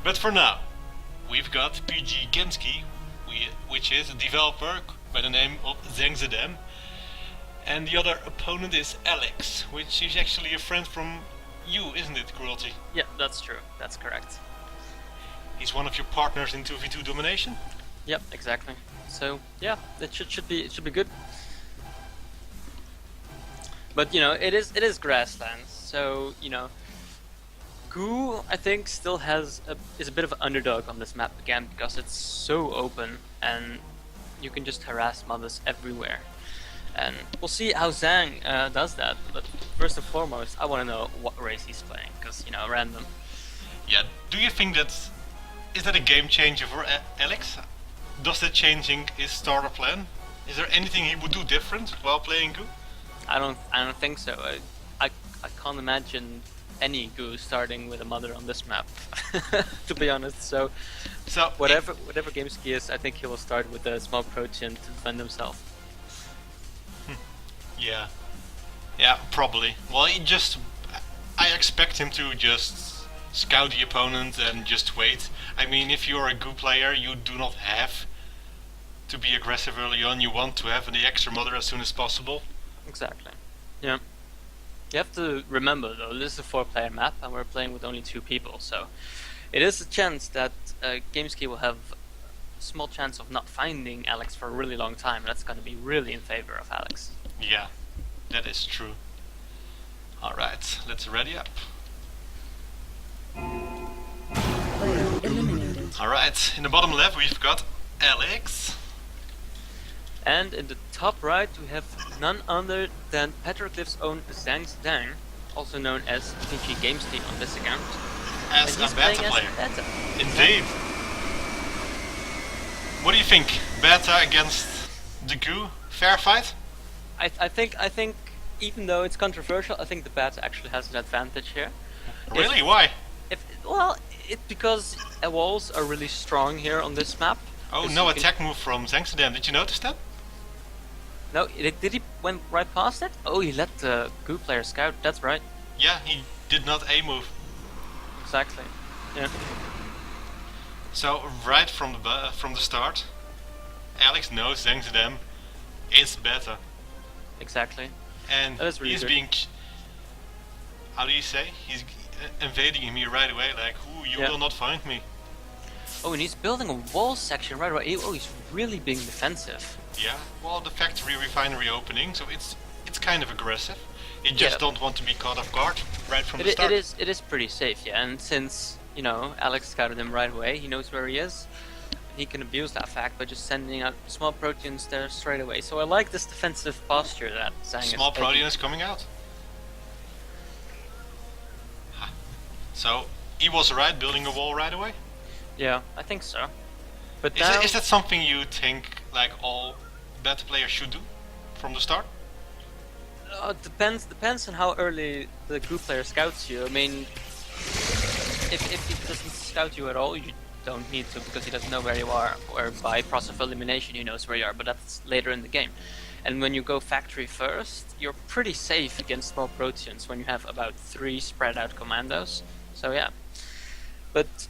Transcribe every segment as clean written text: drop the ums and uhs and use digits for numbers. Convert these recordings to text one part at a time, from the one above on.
But for now, we've got PG Genski, which is a developer by the name of Zangzadam, and the other opponent is AlixX, which is actually a friend from you, isn't it, Cruelty? Yeah, that's true. That's correct. He's one of your partners in 2v2 domination? Yep, exactly. So yeah, it should be good. But you know, it is grasslands, so you know, Goo I think still is a bit of an underdog on this map again because it's so open and you can just harass mothers everywhere. And we'll see how Zhang does that. But first and foremost, I want to know what race he's playing, because you know, random. Yeah. Do you think is that a game changer for AlixX? Does that changing his starter plan? Is there anything he would do different while playing Goo? I don't think so. I can't imagine any Goo starting with a mother on this map, to be honest. So whatever Gamesky is, I think he will start with a small protein to defend himself. Yeah, probably. Well, I expect him to just scout the opponent and just wait. I mean, if you're a Goo player, you do not have to be aggressive early on. You want to have the extra mother as soon as possible. Exactly. Yeah. You have to remember though, this is a 4-player map and we're playing with only 2 people, so it is a chance that Gamesky will have a small chance of not finding AlixX for a really long time. That's going to be really in favor of AlixX. Yeah, that is true. Alright, let's ready up. Alright, in the bottom left we've got AlixX. And in the top right we have none other than Petroglyph's own Zangzadam, also known as PG Gamesky on this account. As a beta player. Beta. Indeed. What do you think? Beta against the Goo? Fair fight? I think even though it's controversial, I think the beta actually has an advantage here. Really? Why? Because walls are really strong here on this map. Oh, no attack move from Zangzadam. Did you notice that? No, did he went right past it? Oh, he let the Goo player scout. That's right. Yeah, he did not A move. Exactly. Yeah. So right from the start, AlixX knows Zangzadam is better. Exactly. And really he's good. being, how do you say? He's invading him here right away. Like, ooh, you will not find me. Oh, and he's building a wall section right away. Oh, he's really being defensive. Yeah, well, the factory refinery opening, so it's kind of aggressive. You just don't want to be caught off guard right from the start. It is pretty safe, yeah. And since you know AlixX scouted him right away, he knows where he is. He can abuse that fact by just sending out small proteins there straight away. So I like this defensive posture that Zhang is small taking. protein is coming out. So he was right, building a wall right away. Yeah, I think so. But is that something you think like all beta players should do from the start? Depends on how early the Goo player scouts you. I mean, if he doesn't scout you at all, you don't need to, because he doesn't know where you are, or by process of elimination he knows where you are, but that's later in the game. And when you go factory first, you're pretty safe against small proteins when you have about 3 spread out commandos. So yeah. But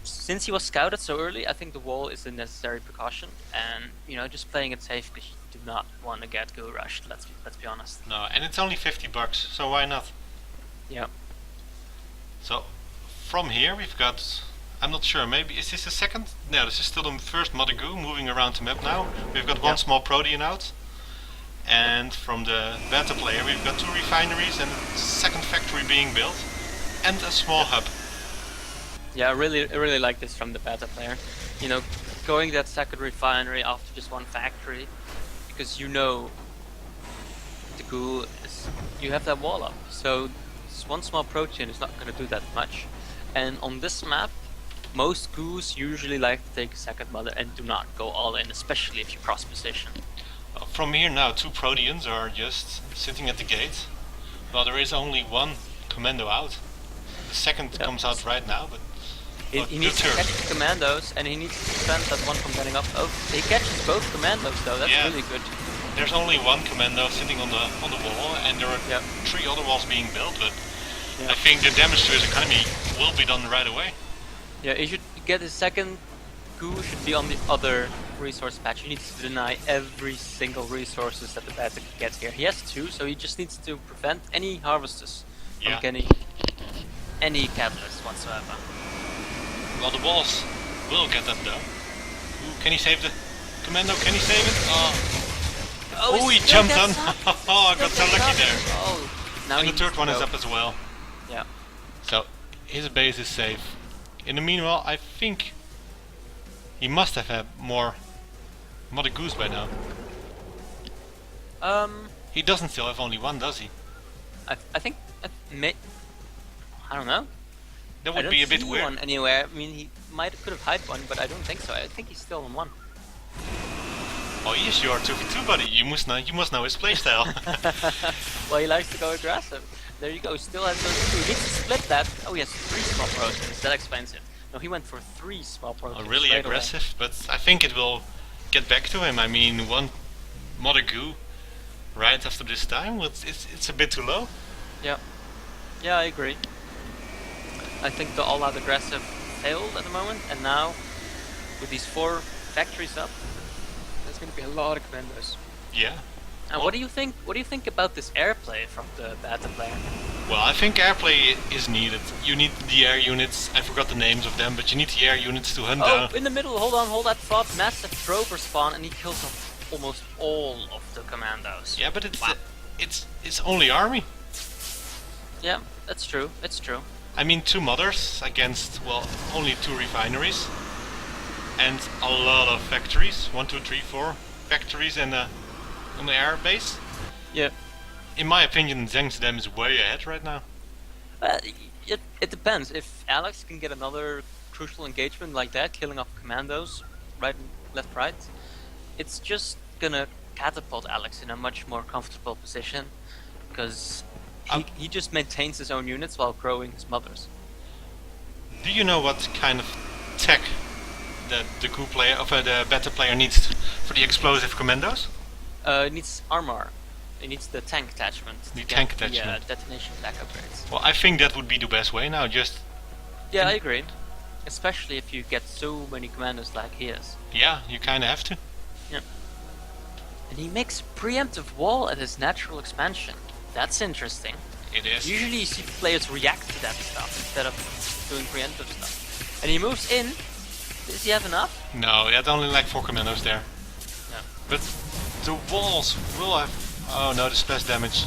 since he was scouted so early, I think the wall is a necessary precaution, and you know, just playing it safe because you do not want to get Goo rushed. Let's be honest. No, and it's only $50, so why not? Yeah. So from here we've got, I'm not sure, maybe is this the second? No, this is still the first Mother Goo moving around the map now. We've got one small protein out, and from the beta player we've got 2 refineries and a second factory being built, and a small hub. Yeah, I really like this from the beta player. You know, going that second refinery after just one factory, because you know the Goo is, you have that wall up, so this one small protein is not going to do that much. And on this map, most Goos usually like to take a second mother and do not go all in, especially if you cross position. From here now 2 proteins are just sitting at the gate. Well, there is only one commando out. The second comes out right now, but he needs to catch the commandos, and he needs to prevent that one from getting up. Oh, he catches both commandos though. That's really good. There's only one commando sitting on the wall, and there are 3 other walls being built. But I think the damage to his economy will be done right away. Yeah, he should get his second goo should be on the other resource patch. He needs to deny every single resources that the beta can get here. He has 2, so he just needs to prevent any harvesters from getting any catalyst whatsoever. Well, the walls will get them though. Ooh, can he save the commando? Can he save it? Oh, he jumped on! Oh, I got so lucky there. Oh, now and the third one is up as well. Yeah. So his base is safe. In the meanwhile, I think he must have had more Mother Goose by now. He doesn't still have only one, does he? I think I don't know. That would be a bit I don't see weird. one anywhere. I mean, he could have hid one, but I don't think so. I think he's still on one. Oh, he is your 2v2 buddy. You must know his playstyle. Well, he likes to go aggressive. There you go. Still has those 2. He needs to split that. Oh, he has 3 small proteins. That explains it. No, he went for 3 small proteins. Oh, really straight aggressive, but I think it will get back to him. I mean, one Mother Goo right after this time, it's a bit too low. Yeah. Yeah, I agree. I think the all-out aggressive failed at the moment, and now with these 4 factories up, there's going to be a lot of commandos. Yeah. And Well- what do you think? What do you think about this airplay from the beta player? Well, I think airplay is needed. You need the air units. I forgot the names of them, but you need the air units to hunt Oh, down. in the middle, hold that thought. Massive drover spawn, and he kills off almost all of the commandos. Yeah, but Wow. it's only army. Yeah, that's true. It's true. I mean, 2 mothers against, well, only 2 refineries. And a lot of factories. 1, 2, 3, 4 factories on the air base. Yeah. In my opinion, Zangzadam is way ahead right now. It depends. If Alex can get another crucial engagement like that, killing off commandos, right, left, right, it's Um, just gonna catapult Alex in a much more comfortable position, because he just maintains his own units while growing his mothers. Do you know what kind of tech the coup player of the beta player needs for the explosive commandos? It needs armor. It needs the tank attachment. to The get tank the, attachment. detonation attack upgrades. Well, I think that would be the best way now. Just Yeah, I agree. Especially if you get so many commandos like he is. yeah, you kind of have to. And he makes preemptive wall at his natural expansion. That's interesting. It is. Usually you see players react to that stuff instead of doing preemptive stuff. And he moves in. Does he have enough? No, he had only like 4 commandos there. No. But the walls will have. Oh no, the splash damage.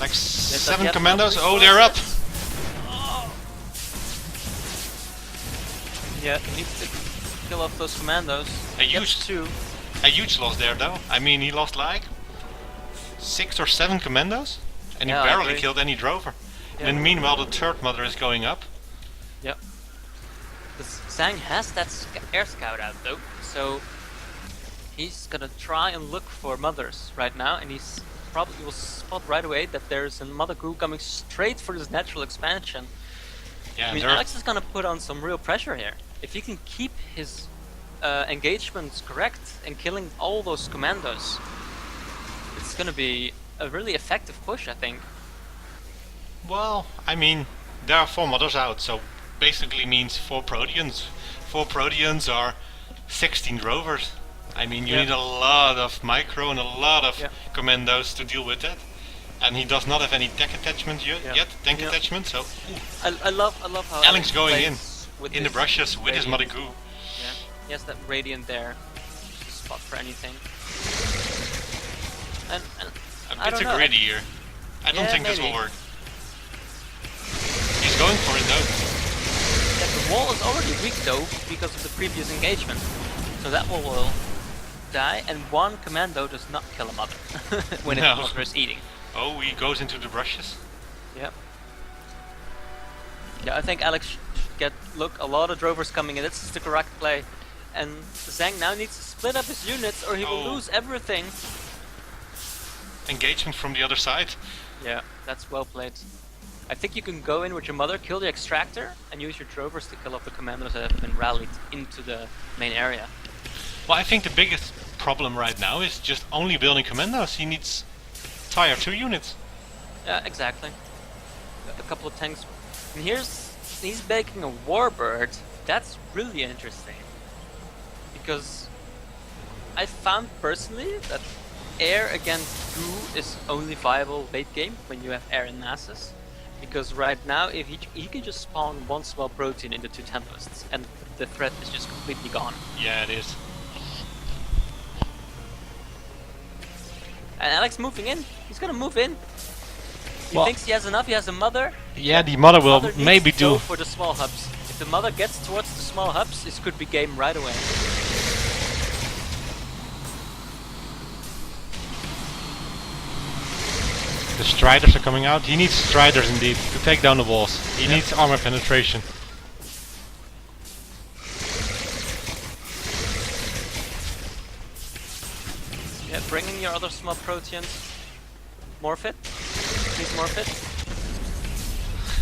Like Does he 7 have commandos. enough Oh, they're up. resources? Oh. Yeah, he needs to kill off those commandos. A Gets huge- 2. A huge loss there though. I mean, he lost like 6 or 7 commandos, and Yeah, he I barely agree. killed any drover. Yeah. And meanwhile, the third mother is going up. Yep. Zhang has that air scout out though, so he's gonna try and look for mothers right now, and he's probably will spot right away that there's a mother group coming straight for this natural expansion. Yeah, I mean, there- Alex is gonna put on some real pressure here. If he can keep his engagements correct and killing all those commandos, it's gonna be a really effective push, I think. Well, I mean, there are 4 mothers out, so basically means 4 Proteans. 4 Proteans are 16 drovers. I mean, you Yeah. need a lot of micro and a lot of Yeah. commandos to deal with that. And he does not have any tech attachment yet, Yeah. tank Yeah. attachment, so I love how Alex going in, plays with in the his brushes with his radiant. mother goo. Yeah, he has that radiant there, just a spot for anything. And A I bit don't too know. greedy here. I don't Yeah, think this will maybe. work. He's going for it though. Yeah, the wall is already weak though because of the previous engagement, so that wall will die. And 1 commando does not kill a mother when No. its mother is eating. Oh, he goes into the brushes. Yep. Yeah, I think Alex should get a lot of drovers coming in. This is the correct play. And Zhang now needs to split up his units or he will Oh. lose everything. Engagement from the other side. Yeah, that's well played. I think you can go in with your mother, kill the extractor, and use your drovers to kill off the commandos that have been rallied into the main area. Well, I think the biggest problem right now is just only building commandos. He needs tier 2 units. Yeah, exactly. A couple of tanks. And here's he's making a warbird. That's really interesting. Because I found personally that air against goo is only viable late game when you have air in masses. Because right now, if he can just spawn one small protein into 2 tempests, and the threat is just completely gone. Yeah, it is. And Alex moving in. He's gonna move in. He Well, thinks he has enough. He has a mother. yeah, the mother will Mother needs maybe to go do. for the small hubs. If the mother gets towards the small hubs, this could be game right away. The Striders are coming out. He needs Striders indeed to take down the walls. He needs armor penetration. Yeah, bringing your other small proteans. Morph it. Please morph it.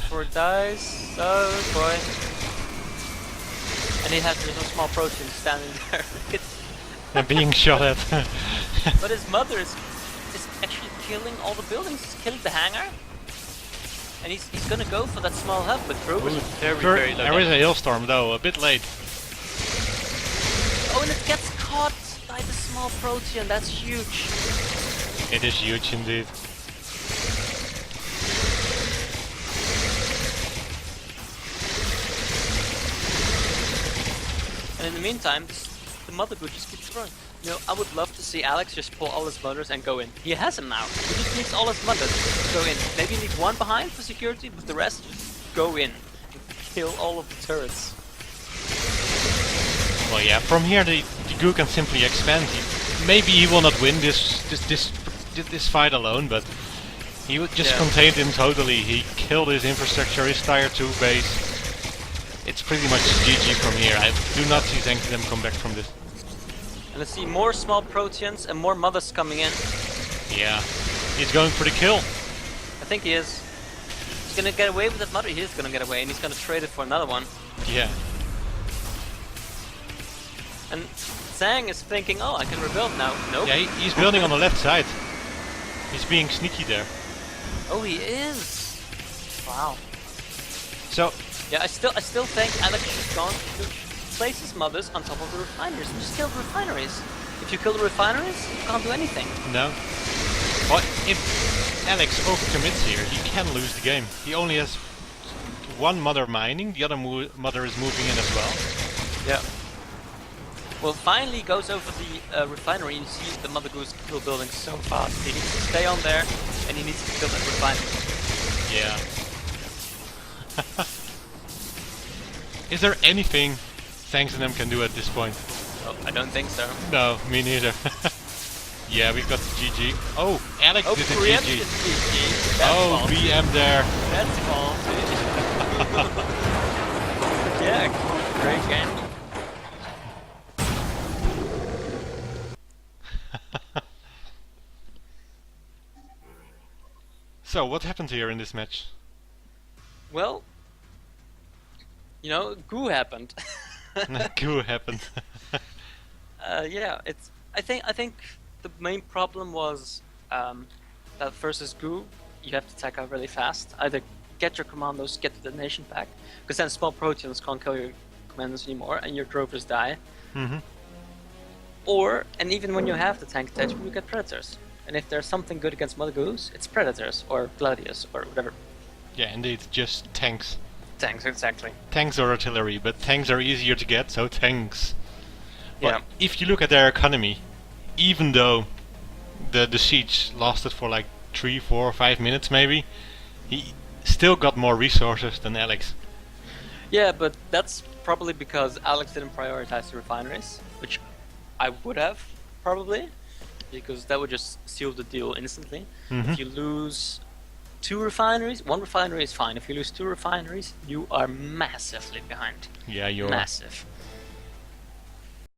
Before it dies. Oh boy. And he has little small proteins standing there. And being shot at. But his mother is actually killing all the buildings. He's killing the hangar. And he's gonna go for that small hub, but Grover is very low. There is a hailstorm though, a bit late. Oh, and it gets caught by the small protean. That's huge. It is huge indeed. And in the meantime, the mother would just keep throwing. You know, I would love to see Alex just pull all his mothers and go in. He has them now. He just needs all his mothers to go in. Maybe leave one behind for security, but the rest just go in and kill all of the turrets. Well, yeah, from here the goo can simply expand. Maybe he will not win this fight alone, but he would just contained him totally. He killed his infrastructure, his tier 2 base. It's pretty much GG from here. I do not see Zangzadam come back from this. And I see more small proteans and more mothers coming in. Yeah, he's going for the kill. I think he is. He's gonna get away with that mother. He is gonna get away, and he's gonna trade it for another one. Yeah. And Zang is thinking, oh, I can rebuild now. Nope. Yeah, he's building on the left side. He's being sneaky there. Oh, he is. Wow. So Yeah, I still think Alex should go to place his mothers on top of the refineries and just kill the refineries. If you kill the refineries, you can't do anything. no. Well, if Alex overcommits here, he can lose the game. He only has one mother mining. The other mother is moving in as well. Yeah. Well, finally he goes over the refinery and you see the Mother Goose kill building so fast. He needs to stay on there and he needs to kill that refinery. Yeah. Is there anything Zangzadam can do at this point? Oh, I don't think so. No, me neither. Yeah, we've got the GG. Oh, Alex did the preempted GG. GG. That's Oh, faulty. BM there. That's faulty. Yeah, great game. So, what happened here in this match? Well, you know, goo happened. Goo happened. Yeah, it's. I think the main problem was that versus goo, you have to attack out really fast. Either get your commandos, get the detonation pack, because then small proteans can't kill your commandos anymore, and your drovers die. Mm-hmm. Or, and even when you have the tank attachment, you get predators. And if there's something good against Mother Goose, it's predators or gladius or whatever. Yeah, indeed, just tanks. Tanks, exactly. Tanks or artillery, but tanks are easier to get, so tanks. Yeah. But if you look at their economy, even though the siege lasted for like 3, 4, 5 minutes maybe, he still got more resources than Alex. Yeah, but that's probably because Alex didn't prioritize the refineries, which I would have, probably, because that would just seal the deal instantly. Mm-hmm. If you lose 2 refineries, 1 refinery is fine. If you lose 2 refineries, you are massively behind. Yeah, you're... Massive.